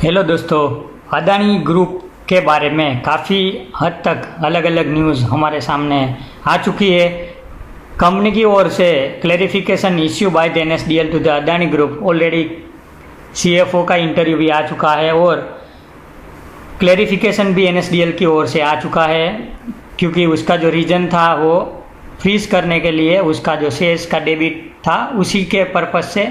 Hello दोस्तों, Adani group के बारे में काफ़ी हद तक अलग अलग न्यूज़ हमारे सामने आ चुकी है। कंपनी की ओर से clarification issue by the NSDL to the Adani group. Already CFO का इंटरव्यू भी आ चुका है और क्लैरिफिकेशन भी एनएसडीएल की ओर से आ चुका है, क्योंकि उसका जो रीज़न था वो फ्रीज करने के लिए, उसका जो शेयर्स का डेबिट था उसी के पर्पज़ से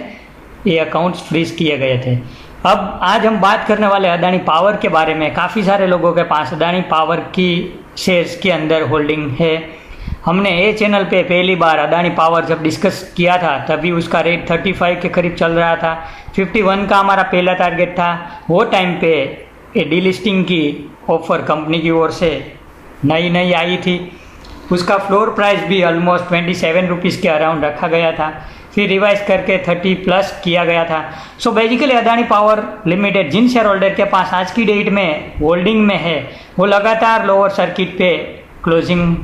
ये अकाउंट्स फ्रीज किए गए थे। अब आज हम बात करने वाले अदानी पावर के बारे में। काफ़ी सारे लोगों के पास अदानी पावर की शेयर्स के अंदर होल्डिंग है। हमने ये चैनल पे पहली बार अदानी पावर जब डिस्कस किया था तभी उसका रेट 35 के करीब चल रहा था। 51 का हमारा पहला टारगेट था। वो टाइम पे ये डीलिस्टिंग की ऑफर कंपनी की ओर से नई आई थी। उसका फ्लोर प्राइस भी ऑलमोस्ट 27 रुपीज़ के अराउंड रखा गया था, फिर रिवाइज करके 30 प्लस किया गया था। So basically Adani power limited जिन शेयर होल्डर के पास आज की डेट में होल्डिंग में है वो लगातार लोअर सर्किट पे क्लोजिंग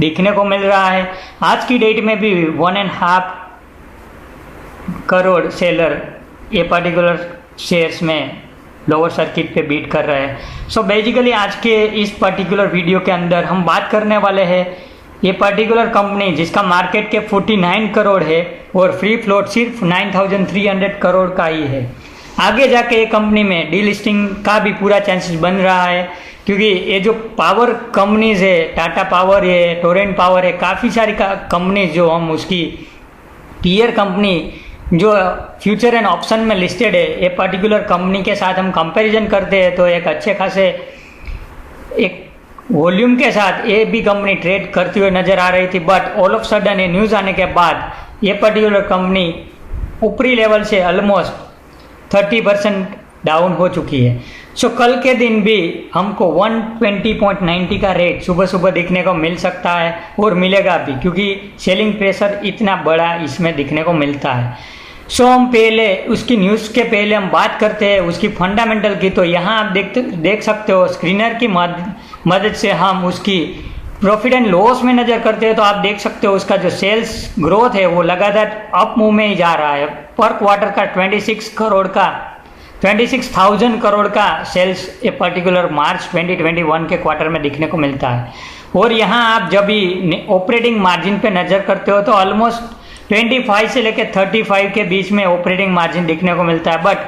देखने को मिल रहा है। आज की डेट में भी 1.5 करोड़ सेलर ये पर्टिकुलर शेयर्स में लोअर सर्किट पे बीट कर रहे हैं। सो बेसिकली आज के इस पर्टिकुलर वीडियो के अंदर हम बात करने वाले हैं ये पर्टिकुलर कंपनी जिसका मार्केट कैप 49 करोड़ है और फ्री फ्लोट सिर्फ 9,300 करोड़ का ही है। आगे जाके ये कंपनी में डीलिस्टिंग का भी पूरा चांसेस बन रहा है, क्योंकि ये जो पावर कंपनीज है, टाटा पावर है, टोरेंट पावर है, काफ़ी सारी कंपनीज जो हम उसकी पीयर कंपनी जो फ्यूचर एंड ऑप्शन में लिस्टेड है, ये पर्टिकुलर कंपनी के साथ हम कंपैरिजन करते हैं तो एक अच्छे खासे एक वॉल्यूम के साथ ये भी कंपनी ट्रेड करती हुई नजर आ रही थी। बट ऑल ऑफ सडन ये न्यूज़ आने के बाद ये पर्टिकुलर कंपनी ऊपरी लेवल से ऑलमोस्ट 30% डाउन हो चुकी है। सो कल के दिन भी हमको 120.90 का रेट सुबह सुबह देखने को मिल सकता है और मिलेगा भी, क्योंकि सेलिंग प्रेशर इतना बड़ा इसमें दिखने को मिलता है। सो हम पहले उसकी न्यूज़ के पहले हम बात करते हैं उसकी फंडामेंटल की। तो यहाँ आप देख सकते हो स्क्रीनर की मदद से हम उसकी प्रॉफिट एंड लॉस में नज़र करते हैं तो आप देख सकते हो उसका जो सेल्स ग्रोथ है वो लगातार अप मूव में ही जा रहा है। पर क्वार्टर का 26,000 करोड़ का सेल्स ये पर्टिकुलर मार्च 2021 के क्वार्टर में दिखने को मिलता है। और यहाँ आप जब भी ऑपरेटिंग मार्जिन पे नज़र करते हो तो ऑलमोस्ट 25 से लेकर 35 के बीच में ऑपरेटिंग मार्जिन दिखने को मिलता है। बट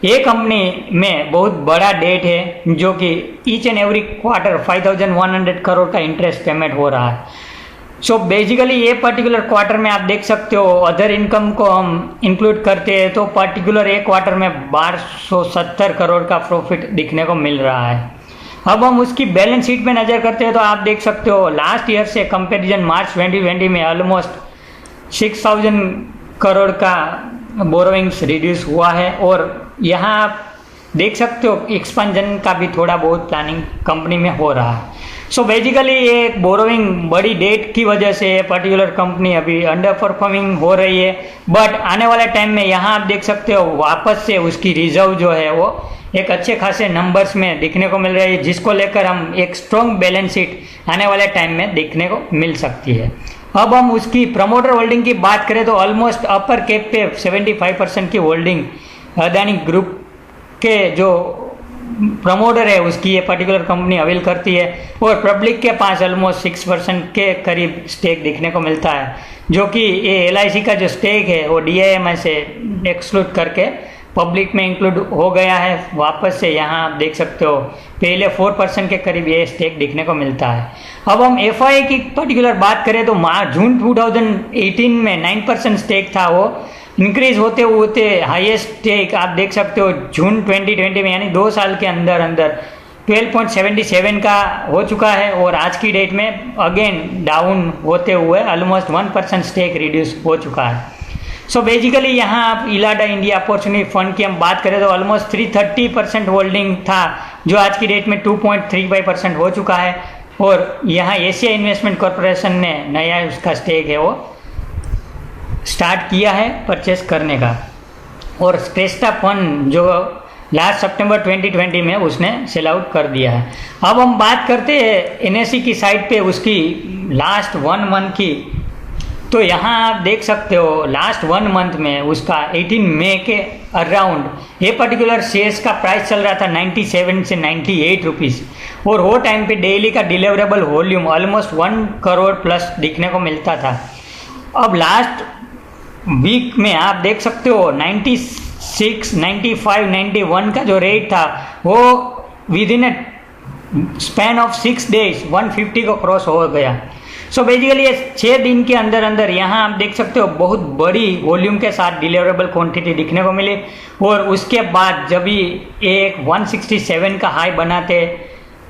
ये कंपनी में बहुत बड़ा डेट है जो कि each and every quarter 5,100 crore का इंटरेस्ट पेमेंट हो रहा है। सो बेसिकली ये पर्टिकुलर क्वार्टर में आप देख सकते हो अदर इनकम को हम इंक्लूड करते हैं तो पर्टिकुलर एक क्वार्टर में 1270 करोड़ का प्रॉफिट दिखने को मिल रहा है। अब हम उसकी बैलेंस शीट में नज़र करते हैं तो आप देख सकते हो लास्ट ईयर से कंपेरिजन मार्च 2020 में ऑलमोस्ट 6,000 करोड़ का बोरोइंग्स रिड्यूस हुआ है। और यहाँ आप देख सकते हो एक्सपेंशन का भी थोड़ा बहुत प्लानिंग कंपनी में हो रहा है। सो बेसिकली ये बोरोइंग बड़ी डेट की वजह से पर्टिकुलर कंपनी अभी अंडर परफॉर्मिंग हो रही है। बट आने वाले टाइम में यहाँ आप देख सकते हो वापस से उसकी रिजर्व जो है वो एक अच्छे खासे नंबर्स में दिखने को मिल रही है, जिसको लेकर हम एक स्ट्रॉन्ग बैलेंस शीट आने वाले टाइम में देखने को मिल सकती है। अब हम उसकी प्रमोटर होल्डिंग की बात करें तो ऑलमोस्ट अपर कैप पे 75% की होल्डिंग अदानी ग्रुप के जो प्रमोटर है उसकी ये पर्टिकुलर कंपनी अवेल करती है और पब्लिक के पास ऑलमोस्ट 6% के करीब स्टेक दिखने को मिलता है, जो कि ये LIC का जो स्टेक है वो DIM से एक्सक्लूड करके पब्लिक में इंक्लूड हो गया है वापस से। यहाँ आप देख सकते हो पहले 4% के करीब ये स्टेक दिखने को मिलता है। अब हम FII की पर्टिकुलर बात करें तो जून 2018 में 9% स्टेक था, वो इंक्रीज होते होते हाईएस्ट स्टेक आप देख सकते हो जून 2020 में, यानी 2 साल के अंदर 12.77 का हो चुका है। और आज की डेट में अगेन डाउन होते हुए ऑलमोस्ट 1% स्टेक रिड्यूस हो चुका है। सो बेसिकली यहाँ आप इलाडा इंडिया अपॉर्चुनिटी फंड की हम बात करें तो ऑलमोस्ट 330% होल्डिंग था, जो आज की डेट में 2.35% हो चुका है। और यहाँ एशिया इन्वेस्टमेंट कॉरपोरेशन ने नया उसका स्टेक है वो स्टार्ट किया है परचेस करने का। और स्टेस्टा फंड जो लास्ट सितंबर 2020 में उसने सेल आउट कर दिया है। अब हम बात करते हैं NSE की साइड पे उसकी लास्ट 1 मंथ की तो यहाँ आप देख सकते हो लास्ट 1 मंथ में उसका 18 मई के अराउंड ये पर्टिकुलर शेयर्स का प्राइस चल रहा था 97 से 98 रुपीज़, और वो टाइम पे डेली का deliverable volume almost 1 crore plus दिखने को मिलता था। अब लास्ट वीक में आप देख सकते हो 96, 95, 91 का जो रेट था वो with in span of 6 days 150 को क्रॉस हो गया। सो बेसिकली ये 6 दिन के अंदर अंदर यहाँ आप देख सकते हो बहुत बड़ी वॉल्यूम के साथ डिलीवरेबल क्वांटिटी दिखने को मिली, और उसके बाद जब भी एक 167 का हाई बनाते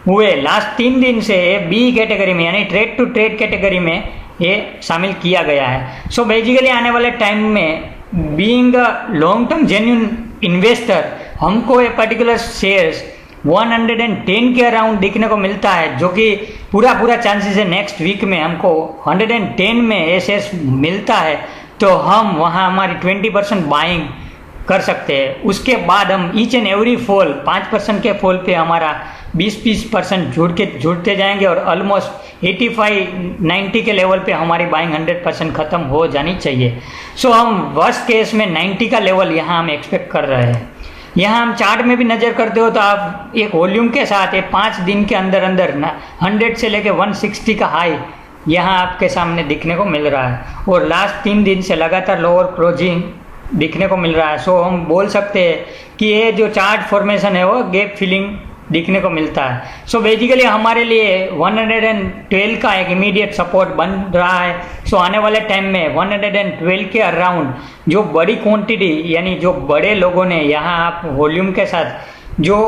हुए लास्ट 3 दिन से बी कैटेगरी में यानी ट्रेड टू ट्रेड कैटेगरी में ये शामिल किया गया है। सो बेसिकली आने वाले टाइम में being a long term genuine investor हमको ये पर्टिकुलर शेयर्स 110 के अराउंड दिखने को मिलता है, जो कि पूरा चांसेस है नेक्स्ट वीक में हमको 110 में ये शेयर्स मिलता है तो हम वहाँ हमारी 20% बाइंग कर सकते हैं। उसके बाद हम ईच एंड एवरी फॉल 5% के फॉल पे हमारा 20% जुड़ते जाएंगे और ऑलमोस्ट 85-90 के लेवल पे हमारी बाइंग 100% ख़त्म हो जानी चाहिए। सो हम वर्स्ट केस में 90 का लेवल यहाँ हम एक्सपेक्ट कर रहे हैं। यहाँ हम चार्ट में भी नज़र करते हो तो आप एक वॉल्यूम के साथ एक 5 दिन के अंदर अंदर 100 से लेके 160 का हाई यहाँ आपके सामने दिखने को मिल रहा है, और लास्ट 3 दिन से लगातार लोअर क्लोजिंग दिखने को मिल रहा है। सो हम बोल सकते हैं कि ये जो चार्ट फॉर्मेशन है वो गैप फिलिंग दिखने को मिलता है। सो बेसिकली हमारे लिए 112 का एक इमीडिएट सपोर्ट बन रहा है। सो आने वाले टाइम में 112 के अराउंड जो बड़ी क्वांटिटी यानी जो बड़े लोगों ने यहाँ आप वॉल्यूम के साथ जो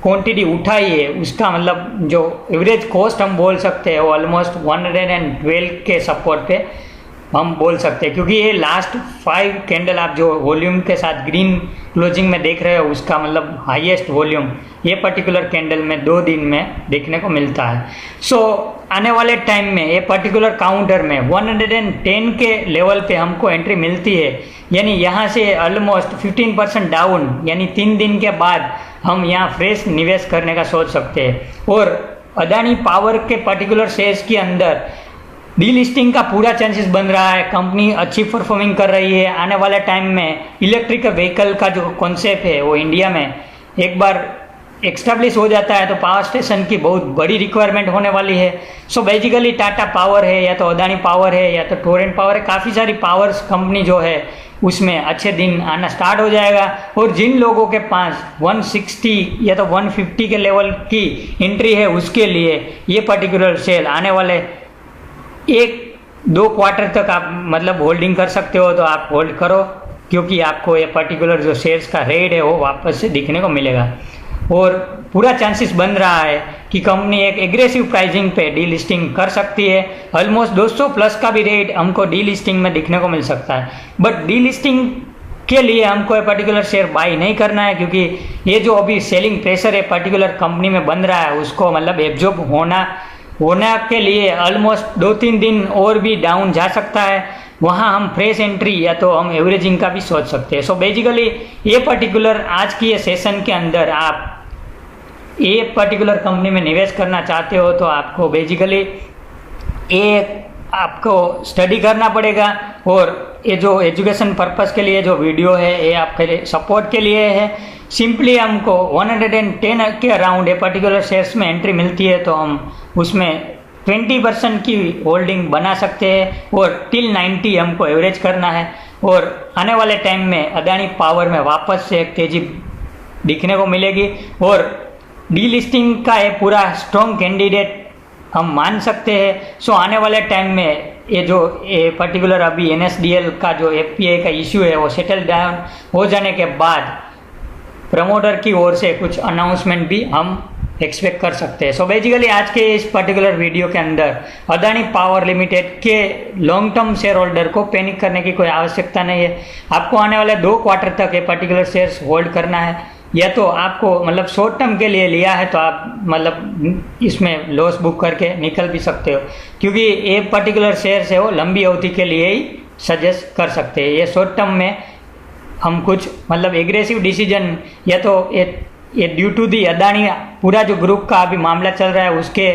क्वांटिटी उठाई है उसका मतलब जो एवरेज कॉस्ट हम बोल सकते हैं वो ऑलमोस्ट 112 के सपोर्ट पे हम बोल सकते हैं, क्योंकि ये लास्ट 5 कैंडल आप जो वॉल्यूम के साथ ग्रीन क्लोजिंग में देख रहे हो उसका मतलब हाईएस्ट वॉल्यूम ये पर्टिकुलर कैंडल में 2 दिन में देखने को मिलता है। सो आने वाले टाइम में ये पर्टिकुलर काउंटर में 110 के लेवल पे हमको एंट्री मिलती है, यानी यहाँ से ऑलमोस्ट 15% डाउन यानी 3 दिन के बाद हम यहाँ फ्रेश निवेश करने का सोच सकते हैं। और अदानी पावर के पर्टिकुलर शेयर्स के अंदर डीलिस्टिंग का पूरा चांसेस बन रहा है। कंपनी अच्छी परफॉर्मिंग कर रही है। आने वाले टाइम में इलेक्ट्रिक व्हीकल का जो कॉन्सेप्ट है वो इंडिया में एक बार एक्स्टेब्लिश हो जाता है तो पावर स्टेशन की बहुत बड़ी रिक्वायरमेंट होने वाली है। सो बेसिकली टाटा पावर है या तो अदानी पावर है या तो टोरेंट पावर है, काफ़ी सारी पावर्स कंपनी जो है उसमें अच्छे दिन आना स्टार्ट हो जाएगा। और जिन लोगों के पास 160 या तो 150 के लेवल की एंट्री है उसके लिए ये पर्टिकुलर सेल आने वाले 1-2 क्वार्टर तक आप मतलब होल्डिंग कर सकते हो, तो आप होल्ड करो, क्योंकि आपको ये पर्टिकुलर जो शेयर्स का रेट है वो वापस से दिखने को मिलेगा। और पूरा चांसेस बन रहा है कि कंपनी एक एग्रेसिव प्राइसिंग पे डीलिस्टिंग कर सकती है। ऑलमोस्ट 200 प्लस का भी रेट हमको डीलिस्टिंग में दिखने को मिल सकता है। बट डीलिस्टिंग के लिए हमको ये पर्टिकुलर शेयर बाई नहीं करना है, क्योंकि ये जो अभी सेलिंग प्रेशर है पर्टिकुलर कंपनी में बन रहा है उसको मतलब एब्जॉर्ब होना के लिए ऑलमोस्ट 2-3 दिन और भी डाउन जा सकता है। वहाँ हम फ्रेश एंट्री या तो हम एवरेजिंग का भी सोच सकते हैं। सो बेसिकली ये पर्टिकुलर आज की ये सेशन के अंदर आप ये पर्टिकुलर कंपनी में निवेश करना चाहते हो तो आपको बेसिकली ये आपको स्टडी करना पड़ेगा। और ये जो एजुकेशन पर्पस के लिए जो वीडियो है ये आपके लिए सपोर्ट के लिए है। सिंपली हमको 110 के अराउंड ये पर्टिकुलर शेयर्स में एंट्री मिलती है तो हम उसमें 20% की होल्डिंग बना सकते हैं और टिल 90 हमको एवरेज करना है। और आने वाले टाइम में अदानी पावर में वापस से एक तेजी दिखने को मिलेगी और डीलिस्टिंग का ये पूरा स्ट्रॉन्ग कैंडिडेट हम मान सकते हैं। सो आने वाले टाइम में ये पर्टिकुलर अभी NSDL का जो FPI का इश्यू है वो सेटल डाउन हो जाने के बाद प्रमोटर की ओर से कुछ अनाउंसमेंट भी हम एक्सपेक्ट कर सकते हैं। सो बेसिकली आज के इस पर्टिकुलर वीडियो के अंदर अदानी पावर लिमिटेड के लॉन्ग टर्म शेयर होल्डर को पैनिक करने की कोई आवश्यकता नहीं है। आपको आने वाले 2 क्वार्टर तक ये पर्टिकुलर शेयर्स होल्ड करना है, या तो आपको मतलब शॉर्ट टर्म के लिए लिया है तो आप मतलब इसमें लॉस बुक करके निकल भी सकते हो, क्योंकि ये पर्टिकुलर शेयर्स है वो लंबी अवधि के लिए ही सजेस्ट कर सकते हैं। ये शॉर्ट टर्म में हम कुछ मतलब एग्रेसिव डिसीजन या तो ये ड्यू टू दी अदानी पूरा जो ग्रुप का अभी मामला चल रहा है उसके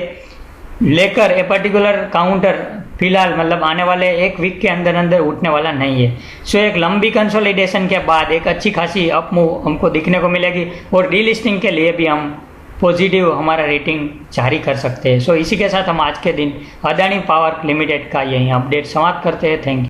लेकर ए पर्टिकुलर काउंटर फिलहाल मतलब आने वाले एक वीक के अंदर अंदर उठने वाला नहीं है। सो एक लंबी कंसोलिडेशन के बाद एक अच्छी खासी अप मूव हमको दिखने को मिलेगी और डीलिस्टिंग के लिए भी हम पॉजिटिव हमारा रेटिंग जारी कर सकते हैं। सो इसी के साथ हम आज के दिन अदानी पावर लिमिटेड का यही अपडेट समाप्त करते हैं। Thank you.